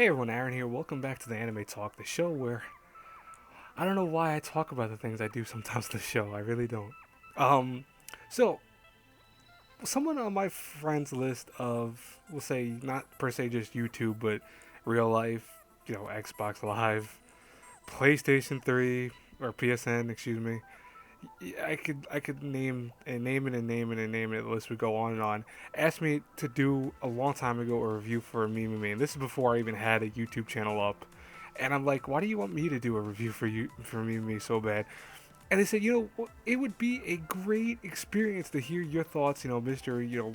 Hey everyone, Aaron here. Welcome back to the Anime Talk, the show where I don't know why I talk about the things I do sometimes in the show. I really don't. Um, so someone on my friends list of, we'll say, not per se just YouTube, but real life, Xbox Live, PlayStation 3 or PSN, excuse me. I could name it. The list would go on and on. Asked me to do a long time ago a review for a MeMeMe, and this is before I even had a YouTube channel up. And I'm like, why do you want me to do a review for MeMeMe so bad? And they said, it would be a great experience to hear your thoughts, Mister. You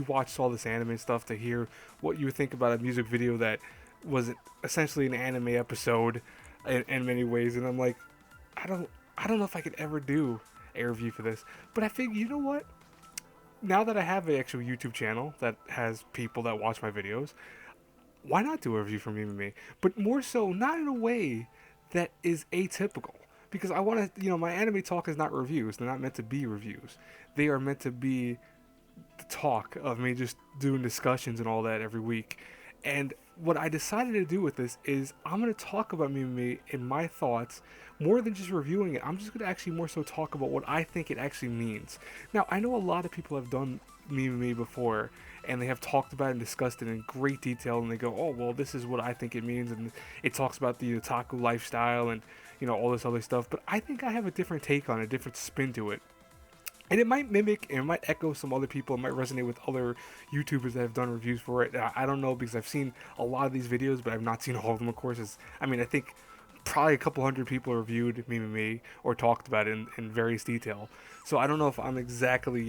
watched all this anime stuff to hear what you would think about a music video that was essentially an anime episode in many ways. And I'm like, I don't I don't know if I could ever do a review for this. But I figured, you know what? Now that I have an actual YouTube channel that has people that watch my videos, why not do a review for Me? But more so, not in a way that is atypical. Because I want to, my anime talk is not reviews. They're not meant to be reviews. They are meant to be the talk of me just doing discussions and all that every week. And what I decided to do with this is I'm going to talk about Mimi and my thoughts more than just reviewing it. I'm just going to actually more so talk about what I think it actually means. Now, I know a lot of people have done Mimi before and they have talked about it and discussed it in great detail and they go, oh, well, this is what I think it means. And it talks about the otaku lifestyle and, all this other stuff. But I think I have a different take on it, a different spin to it, and it might mimic and it might echo some other people. It might resonate with other YouTubers that have done reviews for it. I don't know because I've seen a lot of these videos, but I've not seen all of them. Of course, I think probably a couple hundred people reviewed Me or talked about it in various detail. So I don't know if I'm exactly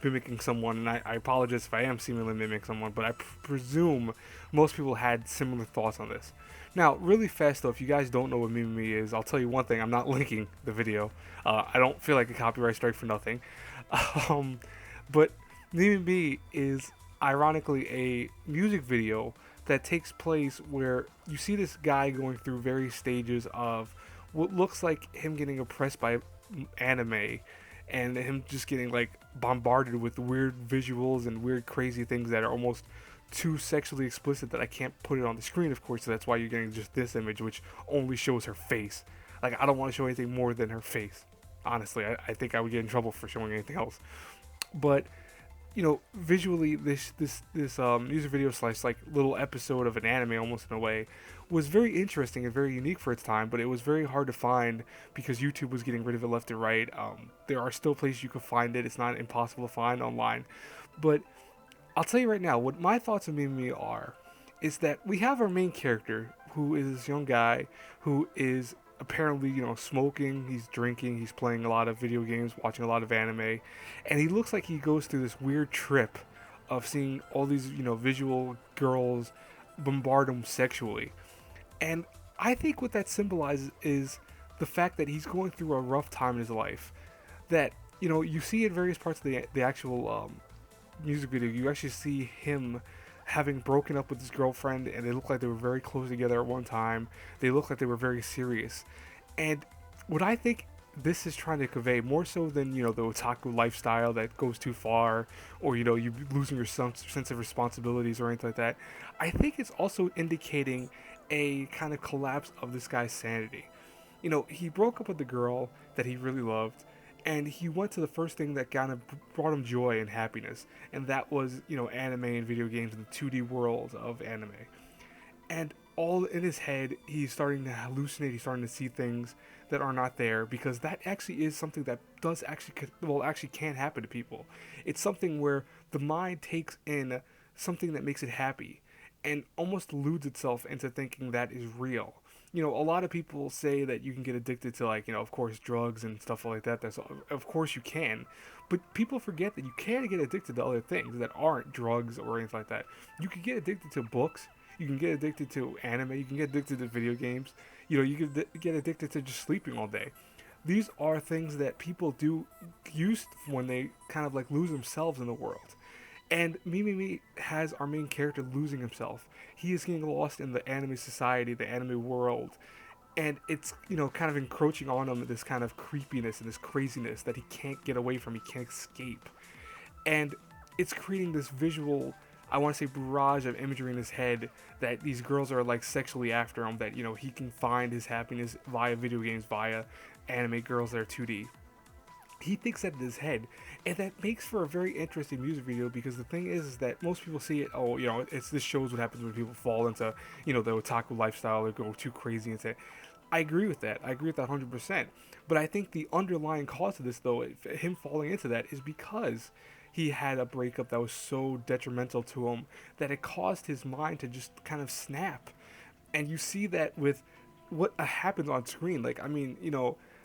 mimicking someone, and I apologize if I am seemingly mimicking someone, but I presume most people had similar thoughts on this. Now, really fast though, if you guys don't know what Me is, I'll tell you one thing: I'm not linking the video. I don't feel like a copyright strike for nothing. Um, but Me is ironically a music video that takes place where you see this guy going through various stages of what looks like him getting oppressed by anime and him just getting like bombarded with weird visuals and weird crazy things that are almost too sexually explicit that I can't put it on the screen, of course, so that's why you're getting just this image which only shows her face. Like, I don't want to show anything more than her face. Honestly, I think I would get in trouble for showing anything else. But visually, this music video slash like little episode of an anime, almost in a way, was very interesting and very unique for its time. But it was very hard to find because YouTube was getting rid of it left and right. There are still places you can find it. It's not impossible to find online. But I'll tell you right now, what my thoughts on Mimi are, is that we have our main character who is this young guy who is apparently, smoking, he's drinking, he's playing a lot of video games, watching a lot of anime, and he looks like he goes through this weird trip of seeing all these, visual girls bombard him sexually. And I think what that symbolizes is the fact that he's going through a rough time in his life. That, you see in various parts of the actual music video, you actually see him having broken up with his girlfriend, and they look like they were very close together at one time. They look like they were very serious. And what I think this is trying to convey, more so than the otaku lifestyle that goes too far, or you losing your sense of responsibilities or anything like that, I think it's also indicating a kind of collapse of this guy's sanity. He broke up with the girl that he really loved, and he went to the first thing that kind of brought him joy and happiness, and that was anime and video games and the 2D world of anime. And all in his head, he's starting to hallucinate. He's starting to see things that are not there, because that actually is something that does actually can happen to people. It's something where the mind takes in something that makes it happy and almost deludes itself into thinking that is real. A lot of people say that you can get addicted to, like, of course, drugs and stuff like that. Of course you can, but people forget that you can get addicted to other things that aren't drugs or anything like that. You can get addicted to books. You can get addicted to anime. You can get addicted to video games. You can get addicted to just sleeping all day. These are things that people do use when they kind of like lose themselves in the world. And Me has our main character losing himself. He is getting lost in the anime society, the anime world, and it's kind of encroaching on him, this kind of creepiness and this craziness that he can't get away from, he can't escape. And it's creating this visual I want to say barrage of imagery in his head that these girls are like sexually after him, that he can find his happiness via video games, via anime girls that are 2D. He thinks that in his head, and that makes for a very interesting music video, because the thing is that most people see it, oh, it's this shows what happens when people fall into the otaku lifestyle or go too crazy and say. I agree with that. I agree with that 100%. But I think the underlying cause of this, though, him falling into that, is because he had a breakup that was so detrimental to him that it caused his mind to just kind of snap. And you see that with what happens on screen. Like, I mean,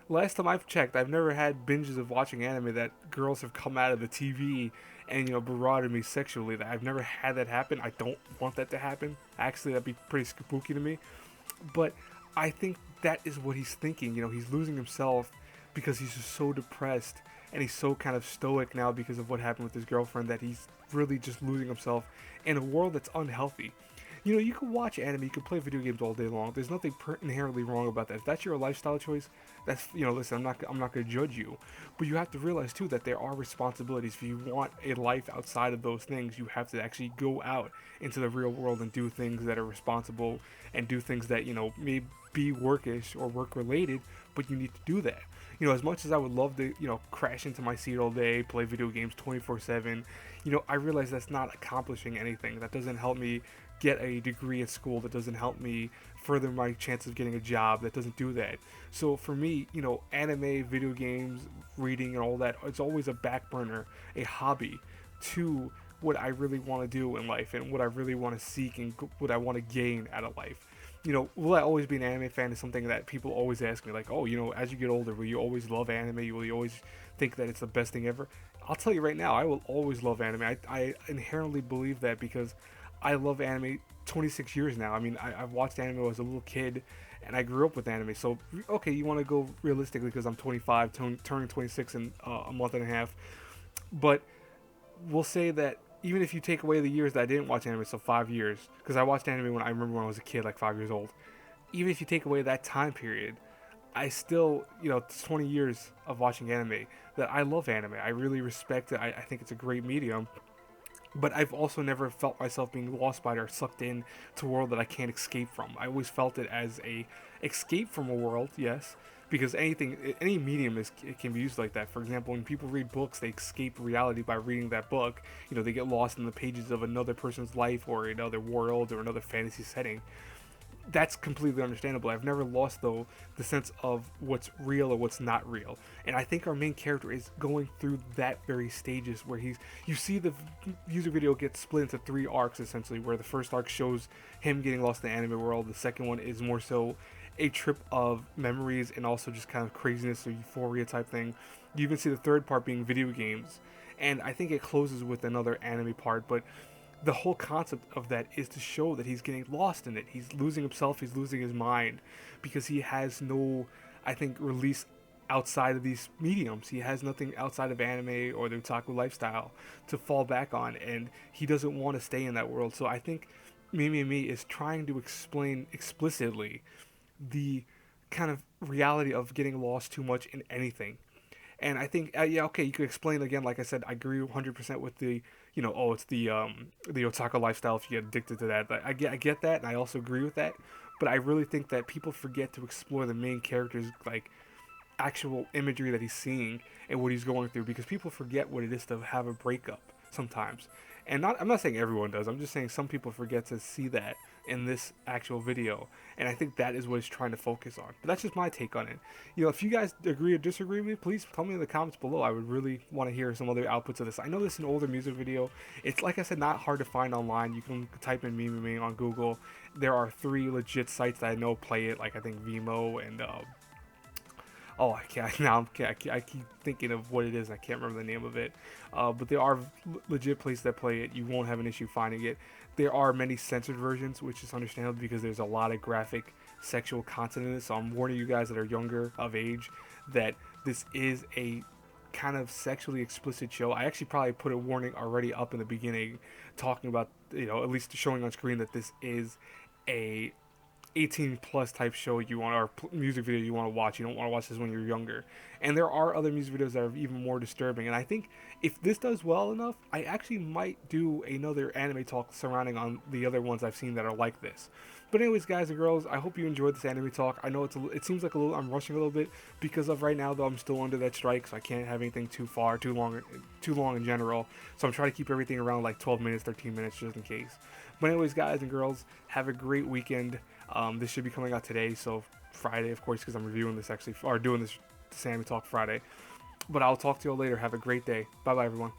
last time I've checked, I've never had binges of watching anime that girls have come out of the TV and barraged me sexually. That I've never had that happen. I don't want that to happen. Actually, that'd be pretty spooky to me. But I think that is what he's thinking. He's losing himself because he's just so depressed, and he's so kind of stoic now because of what happened with his girlfriend, that he's really just losing himself in a world that's unhealthy. You can watch anime, you can play video games all day long. There's nothing inherently wrong about that. If that's your lifestyle choice, that's listen, I'm not going to judge you, but you have to realize too that there are responsibilities. If you want a life outside of those things, you have to actually go out into the real world and do things that are responsible, and do things that may be workish or work related, but you need to do that. As much as I would love to, crash into my seat all day, play video games 24/7, I realize that's not accomplishing anything. That doesn't help me get a degree at school. That doesn't help me further my chance of getting a job. That doesn't do that. So for me, anime, video games, reading, and all that, it's always a back burner, a hobby to what I really want to do in life, and what I really want to seek, and what I want to gain out of life. Will I always be an anime fan is something that people always ask me, like, oh, as you get older, will you always love anime? Will you always think that it's the best thing ever? I'll tell you right now, I will always love anime. I inherently believe that, because I love anime 26 years now. I mean, I've watched anime when I was a little kid, and I grew up with anime. So, okay, you want to go realistically, because I'm 25, turning 26 in a month and a half. But we'll say that even if you take away the years that I didn't watch anime, so 5 years, because I watched anime when I remember when I was a kid, like 5 years old. Even if you take away that time period, I still, it's 20 years of watching anime, that I love anime. I really respect it. I think it's a great medium. But I've also never felt myself being lost by it or sucked in to a world that I can't escape from. I always felt it as a escape from a world, yes, because any medium it can be used like that. For example, when people read books, they escape reality by reading that book. They get lost in the pages of another person's life, or another world, or another fantasy setting. That's completely understandable. I've never lost, though, the sense of what's real or what's not real. And I think our main character is going through that very stages where you see the music video get split into 3 arcs, essentially, where the first arc shows him getting lost in the anime world. The second one is more so a trip of memories, and also just kind of craziness or euphoria type thing. You even see the third part being video games. And I think it closes with another anime part, but the whole concept of that is to show that he's getting lost in it. He's losing himself, he's losing his mind, because he has no, I think, release outside of these mediums. He has nothing outside of anime or the otaku lifestyle to fall back on, and he doesn't want to stay in that world. So I think MeMeMe is trying to explain explicitly the kind of reality of getting lost too much in anything. And I think, yeah, okay, you could explain again. Like I said, I agree 100% with the, oh, it's the otaku lifestyle if you get addicted to that. But I get that, and I also agree with that. But I really think that people forget to explore the main character's like actual imagery that he's seeing and what he's going through, because people forget what it is to have a breakup sometimes. And I'm not saying everyone does. I'm just saying some people forget to see that in this actual video, and I think that is what he's trying to focus on. But that's just my take on it. If you guys agree or disagree with me, please tell me in the comments below. I would really want to hear some other outputs of this. I know this is an older music video. It's, like I said, not hard to find online. You can type in MeMeMe on Google. There are 3 legit sites that I know play it, like I think Vimo and oh, I can't now. I keep thinking of what it is. I can't remember the name of it. But there are legit places that play it. You won't have an issue finding it. There are many censored versions, which is understandable because there's a lot of graphic sexual content in it. So I'm warning you guys that are younger of age that this is a kind of sexually explicit show. I actually probably put a warning already up in the beginning, talking about, at least showing on screen that this is a 18 plus type show you want, or music video you want to watch. You don't want to watch this when you're younger. And there are other music videos that are even more disturbing. And I think if this does well enough, I actually might do another anime talk surrounding on the other ones I've seen that are like this. But anyways, guys and girls, I hope you enjoyed this anime talk. I know it seems like I'm rushing a little bit because of right now, though I'm still under that strike, so I can't have anything too long in general. So I'm trying to keep everything around like 12 minutes, 13 minutes, just in case. But anyways, guys and girls, have a great weekend. This should be coming out today, so Friday, of course, because I'm reviewing this actually, or doing this anime talk Friday. But I'll talk to you all later. Have a great day. Bye bye, everyone.